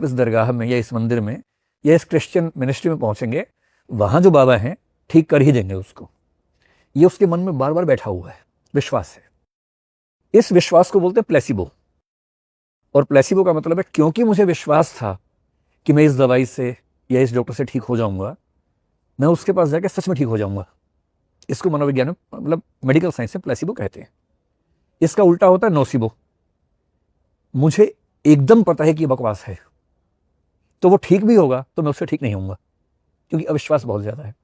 आप इस दरगाह में या इस मंदिर में या इस क्रिश्चियन मिनिस्ट्री में पहुंचेंगे, वहां जो बाबा हैं ठीक कर ही देंगे उसको। ये उसके मन में बार बार बैठा हुआ है, विश्वास है। इस विश्वास को बोलते हैं प्लेसिबो। और प्लेसिबो का मतलब है क्योंकि मुझे विश्वास था कि मैं इस दवाई से या इस डॉक्टर से ठीक हो जाऊंगा, मैं उसके पास जाकर सच में ठीक हो जाऊंगा। इसको मनोविज्ञान में, मतलब मेडिकल साइंस में प्लेसिबो कहते हैं। इसका उल्टा होता है नोसिबो। मुझे एकदम पता है कि बकवास है, तो वो ठीक भी होगा तो मैं उससे ठीक नहीं होऊंगा, क्योंकि अविश्वास बहुत ज्यादा है।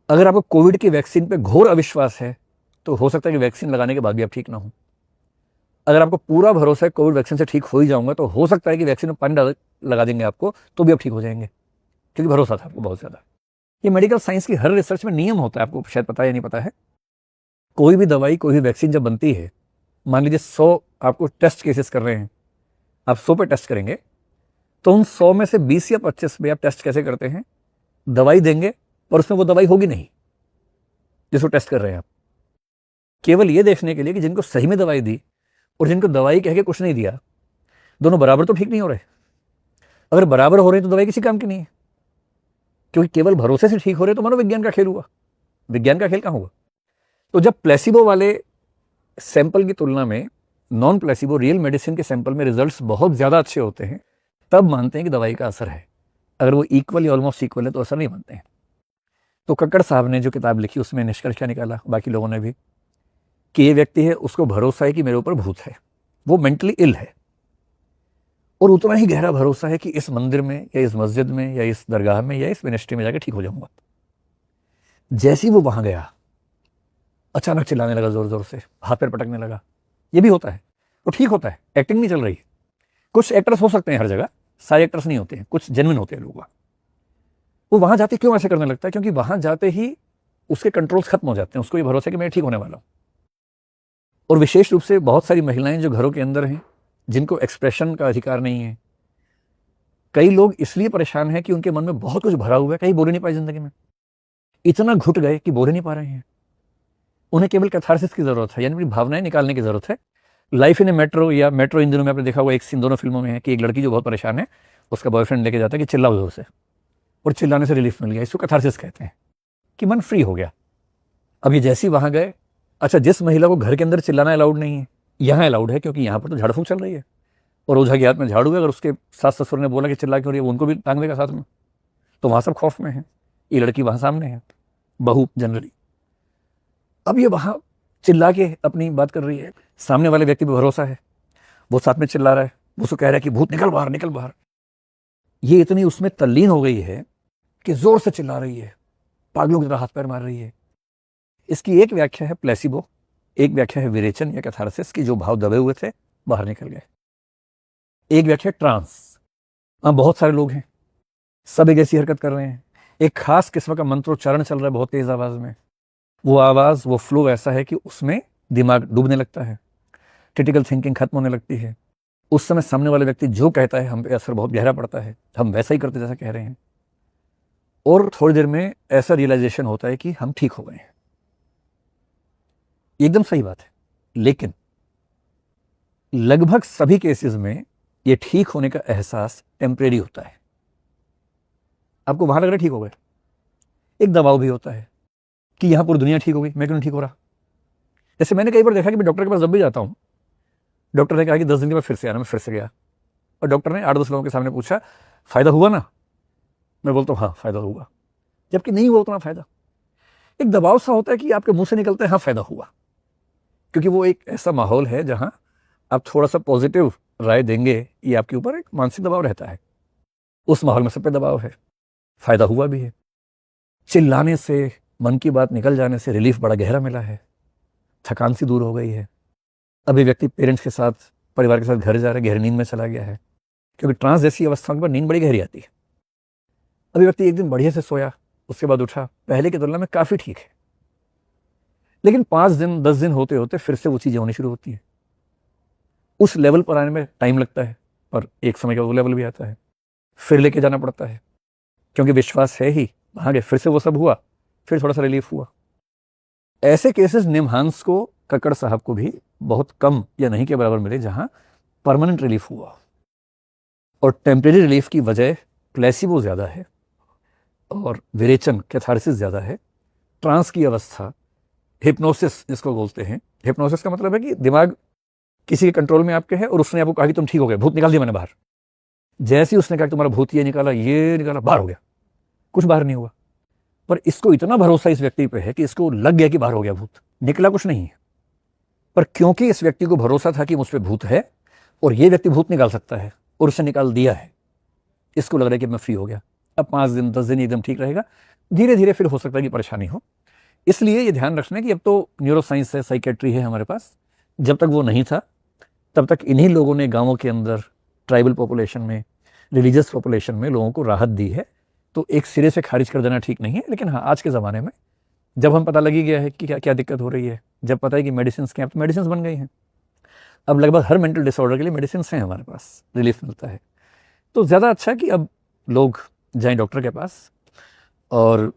अगर आपको कोविड की वैक्सीन पे घोर अविश्वास है तो हो सकता है कि वैक्सीन लगाने के बाद भी आप ठीक ना हो। अगर आपको पूरा भरोसा है कोविड वैक्सीन से ठीक हो ही जाऊंगा, तो हो सकता है कि वैक्सीन में पानी लगा देंगे आपको तो भी आप ठीक हो जाएंगे, क्योंकि भरोसा था आपको बहुत ज्यादा। ये मेडिकल साइंस की हर रिसर्च में नियम होता है, आपको शायद पता है या नहीं पता है। कोई भी दवाई, कोई भी वैक्सीन जब बनती है, मान लीजिए 100 आपको टेस्ट केसेस कर रहे हैं, आप 100 पे टेस्ट करेंगे, तो उन 100 में से 20 या 25 पे आप टेस्ट कैसे करते हैं, दवाई देंगे और उसमें वो दवाई होगी नहीं जिसको टेस्ट कर रहे हैं आप, केवल ये देखने के लिए कि जिनको सही में दवाई दी और जिनको दवाई कह के कुछ नहीं दिया, दोनों बराबर तो ठीक नहीं हो रहे। अगर बराबर हो रहे हैं तो दवाई किसी काम की नहीं है, क्योंकि केवल भरोसे से ठीक हो रहे तो मनोविज्ञान का खेल हुआ, विज्ञान का खेल कहां हुआ। तो जब प्लेसिबो वाले सैंपल की तुलना में नॉन प्लेसिबो रियल मेडिसिन के सैंपल में रिजल्ट्स बहुत ज्यादा अच्छे होते हैं, तब मानते हैं कि दवाई का असर है। अगर वो इक्वल या ऑलमोस्ट इक्वल है तो असर नहीं मानते हैं। तो कक्कड़ साहब ने जो किताब लिखी उसमें निष्कर्ष क्या निकाला, बाकी लोगों ने भी, कि ये व्यक्ति है, उसको भरोसा है कि मेरे ऊपर भूत है, वो मेंटली इल है, और उतना ही गहरा भरोसा है कि इस मंदिर में या इस मस्जिद में या इस दरगाह में या इस मिनिस्ट्री में जाकर ठीक हो जाऊंगा। जैसे ही वो वहां गया, अचानक चिल्लाने लगा, जोर जोर से हाथ पैर पटकने लगा। ये भी होता है, वो ठीक होता है, एक्टिंग नहीं चल रही है। कुछ एक्टर्स हो सकते हैं हर जगह, सारे एक्टर्स नहीं होते हैं, कुछ जेन्युइन होते हैं लोग। वो वहां जाते क्यों ऐसे करने लगता है, क्योंकि वहां जाते ही उसके कंट्रोल्स खत्म हो जाते हैं, उसको ये भरोसा है कि मैं ठीक होने वाला हूं। और विशेष रूप से बहुत सारी महिलाएं जो घरों के अंदर हैं, जिनको एक्सप्रेशन का अधिकार नहीं है। कई लोग इसलिए परेशान हैं कि उनके मन में बहुत कुछ भरा हुआ है, कहीं बोल नहीं पाए जिंदगी में, इतना घुट गए कि बोल नहीं पा रहे हैं। उन्हें केवल कैथारसिस की जरूरत है, यानी अपनी भावनाएं निकालने की जरूरत है। लाइफ इन ए मेट्रो या मेट्रो इन दिनों में आपने देखा होगा, एक सीन दोनों फिल्मों में है कि एक लड़की जो बहुत परेशान है, उसका बॉयफ्रेंड लेके जाता है कि चिल्लाओ जोर से, और चिल्लाने से रिलीफ मिल गया। इसको कैथारसिस कहते हैं, कि मन फ्री हो गया। अब ये जैसे ही वहां गए, अच्छा, जिस महिला को घर के अंदर चिल्लाना अलाउड नहीं है, यहाँ अलाउड है, क्योंकि यहाँ पर तो झाड़ फूंक चल रही है और ओझा के हाथ में झाड़ू है। अगर उसके सास ससुर ने बोला कि चिल्ला क्यों रही है, वो उनको भी टांग देगा साथ में, तो वहां सब खौफ में है। ये लड़की वहां सामने है, बहू जनरली। अब ये वहां चिल्ला के अपनी बात कर रही है, सामने वाले व्यक्ति पर भरोसा है, वो साथ में चिल्ला रहा है, वो उसको कह रहा है कि भूत निकल बाहर, निकल बाहर। ये इतनी उसमें तल्लीन हो गई है कि जोर से चिल्ला रही है, पागलों की तरह हाथ पैर मार रही है। इसकी एक व्याख्या है प्लेसिबो, एक व्याख्या है विरेचन या कैथारसिस की, जो भाव दबे हुए थे बाहर निकल गए। एक व्याख्या ट्रांस, बहुत सारे लोग हैं, सब एक ऐसी हरकत कर रहे हैं, एक खास किस्म का मंत्रोच्चारण चल रहा है बहुत तेज आवाज में। वो आवाज, वो फ्लो ऐसा है कि उसमें दिमाग डूबने लगता है, क्रिटिकल थिंकिंग खत्म होने लगती है। उस समय सामने वाले व्यक्ति जो कहता है हम पे असर बहुत गहरा पड़ता है, हम वैसा ही करते जैसा कह रहे हैं, और थोड़ी देर में ऐसा रियलाइजेशन होता है कि हम ठीक हो गए हैं। एकदम सही बात है, लेकिन लगभग सभी केसेस में ये ठीक होने का एहसास टेम्परेरी होता है। आपको वहां लग रहा है ठीक हो गए, एक दबाव भी होता है कि यहां पूरी दुनिया ठीक हो गई, मैं क्यों नहीं ठीक हो रहा। जैसे मैंने कई बार देखा कि मैं डॉक्टर के पास जब भी जाता हूं, डॉक्टर ने कहा कि 10 दिन के बाद फिर से आना, मैं फिर से गया, और डॉक्टर ने 8-10 लोगों के सामने पूछा फायदा हुआ ना, मैं बोलता हूँ हाँ फायदा हुआ, जबकि नहीं हुआ उतना फायदा। एक दबाव सा होता है कि आपके मुंह से निकलता है हाँ फायदा हुआ, क्योंकि वो एक ऐसा माहौल है जहां आप थोड़ा सा पॉजिटिव राय देंगे, ये आपके ऊपर एक मानसिक दबाव रहता है। उस माहौल में सब पे दबाव है, फायदा हुआ भी है। चिल्लाने से, मन की बात निकल जाने से रिलीफ बड़ा गहरा मिला है, थकान सी दूर हो गई है। अभी व्यक्ति पेरेंट्स के साथ, परिवार के साथ घर जा रहा है, गहरी नींद में चला गया है, क्योंकि ट्रांस जैसी अवस्थाओं पर नींद बड़ी गहरी आती है। अभी व्यक्ति एक दिन बढ़िया से सोया, उसके बाद उठा, पहले की तुलना में काफी ठीक है, लेकिन 5 दिन 10 दिन होते होते फिर से वो चीजें होनी शुरू होती है। उस लेवल पर आने में टाइम लगता है, पर एक समय का वो लेवल भी आता है, फिर लेके जाना पड़ता है, क्योंकि विश्वास है ही, वहां गए फिर से वो सब हुआ, फिर थोड़ा सा रिलीफ हुआ। ऐसे केसेस निमहांस को, कक्कड़ साहब को भी बहुत कम या नहीं के बराबर मिले, जहां परमानेंट रिलीफ हुआ। और टेम्परेरी रिलीफ की वजह प्लेसिबो ज़्यादा है और विरेचन कैथारसिस ज़्यादा है। ट्रांस की अवस्था, हिप्नोसिस जिसको बोलते हैं, हिप्नोसिस का मतलब है कि दिमाग किसी के कंट्रोल में आपके है और उसने आपको कहा कि तुम ठीक हो गए, भूत निकाल दिया मैंने बाहर। जैसे ही उसने कहा कि तुम्हारा भूत ये निकाला, बाहर हो गया, कुछ बाहर नहीं हुआ। पर इसको इतना भरोसा इस व्यक्ति पे है कि इसको लग गया कि बाहर हो गया भूत, निकला कुछ नहीं है। पर क्योंकि इस व्यक्ति को भरोसा था कि मुझ पे भूत है और ये व्यक्ति भूत निकाल सकता है और उसने निकाल दिया है, इसको लग रहा है कि मैं फ्री हो गया, अब 5 दिन 10 दिन एकदम ठीक रहेगा, धीरे धीरे फिर हो सकता है कि परेशानी हो। इसलिए ये ध्यान रखना है कि अब तो न्यूरो साइंस है, साइकेट्री है हमारे पास। जब तक वो नहीं था तब तक इन्हीं लोगों ने गाँवों के अंदर, ट्राइबल पॉपुलेशन में, रिलीजियस पॉपुलेशन में लोगों को राहत दी है। तो एक सिरे से खारिज कर देना ठीक नहीं है। लेकिन हाँ, आज के ज़माने में जब हम पता लगी गया है कि क्या क्या दिक्कत हो रही है, जब पता है कि मेडिसिन के अब तो मेडिसिन बन गई हैं, अब लगभग हर मेंटल डिसऑर्डर के लिए मेडिसिन हैं हमारे पास, रिलीफ मिलता है। तो ज़्यादा अच्छा है कि अब लोग जाएं डॉक्टर के पास। और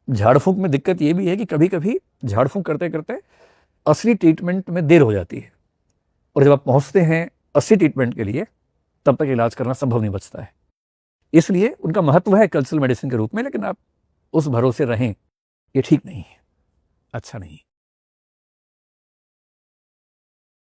झाड़ फूंक में दिक्कत ये भी है कि कभी कभी झाड़ फूंक करते करते असली ट्रीटमेंट में देर हो जाती है, और जब आप पहुंचते हैं असली ट्रीटमेंट के लिए तब तक इलाज करना संभव नहीं बचता है। इसलिए उनका महत्व है कल्चरल मेडिसिन के रूप में, लेकिन आप उस भरोसे रहें, ये ठीक नहीं है, अच्छा नहीं है।